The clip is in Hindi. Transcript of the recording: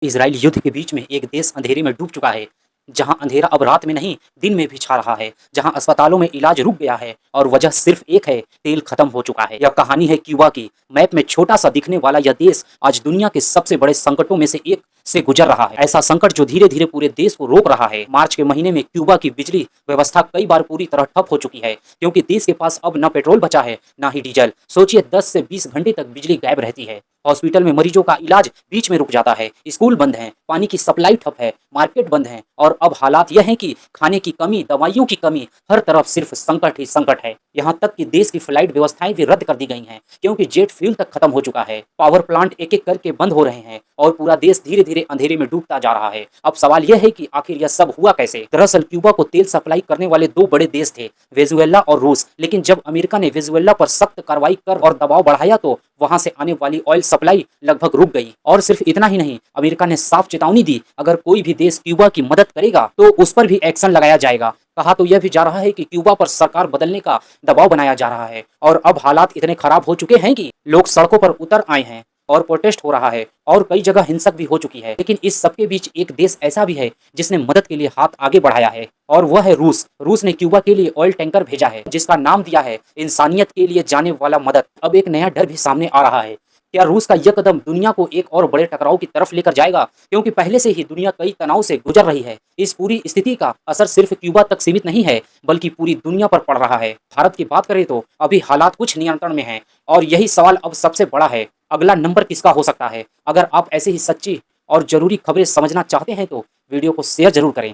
इजराइल युद्ध के बीच में एक देश अंधेरे में डूब चुका है, जहां अंधेरा अब रात में नहीं दिन में भी छा रहा है, जहां अस्पतालों में इलाज रुक गया है और वजह सिर्फ एक है, तेल खत्म हो चुका है। यह कहानी है क्यूबा की। मैप में छोटा सा दिखने वाला यह देश आज दुनिया के सबसे बड़े संकटों में से एक से गुजर रहा है। ऐसा संकट जो धीरे धीरे पूरे देश को रोक रहा है। मार्च के महीने में क्यूबा की बिजली व्यवस्था कई बार पूरी तरह ठप हो चुकी है, क्योंकि देश के पास अब न पेट्रोल बचा है न ही डीजल। सोचिए 10 से 20 घंटे तक बिजली गायब रहती है। हॉस्पिटल में मरीजों का इलाज बीच में रुक जाता है, स्कूल बंद हैं, पानी की सप्लाई ठप है, मार्केट बंद है और अब हालात यह हैं कि खाने की कमी, दवाइयों की कमी, हर तरफ सिर्फ संकट ही संकट है। यहाँ तक कि देश की फ्लाइट व्यवस्थाएं भी रद्द कर दी गई हैं, क्योंकि जेट फ्यूल तक खत्म हो चुका है। पावर प्लांट एक एक करके बंद हो रहे हैं और पूरा देश धीरे धीरे अंधेरे में डूबता जा रहा है। अब सवाल यह है कि आखिर यह सब हुआ कैसे। दरअसल क्यूबा को तेल सप्लाई करने वाले दो बड़े देश थे, वेनेजुएला और रूस। लेकिन जब अमेरिका ने वेनेजुएला पर सख्त कार्रवाई कर और दबाव बढ़ाया तो वहां से आने वाली ऑयल सप्लाई लगभग रुक गई। और सिर्फ इतना ही नहीं, अमेरिका ने साफ चेतावनी दी, अगर कोई भी देश क्यूबा की मदद करेगा तो उस पर भी एक्शन लगाया जाएगा। कहा तो यह भी जा रहा है कि क्यूबा पर सरकार बदलने का दबाव बनाया जा रहा है। और अब हालात इतने खराब हो चुके हैं कि लोग सड़कों पर उतर आए हैं और प्रोटेस्ट हो रहा है और कई जगह हिंसक भी हो चुकी है। लेकिन इस सबके बीच एक देश ऐसा भी है जिसने मदद के लिए हाथ आगे बढ़ाया है, और वह है रूस। रूस ने क्यूबा के लिए ऑयल टैंकर भेजा है, जिसका नाम दिया है इंसानियत के लिए जाने वाला मदद। अब एक नया डर भी सामने आ रहा है। क्या रूस का यह कदम दुनिया को एक और बड़े टकराव की तरफ लेकर जाएगा, क्योंकि पहले से ही दुनिया कई तनाव से गुजर रही है। इस पूरी स्थिति का असर सिर्फ क्यूबा तक सीमित नहीं है, बल्कि पूरी दुनिया पर पड़ रहा है। भारत की बात करें तो अभी हालात कुछ नियंत्रण में हैं, और यही सवाल अब सबसे बड़ा है, अगला नंबर किसका हो सकता है। अगर आप ऐसे ही सच्ची और जरूरी खबरें समझना चाहते हैं तो वीडियो को शेयर जरूर करें।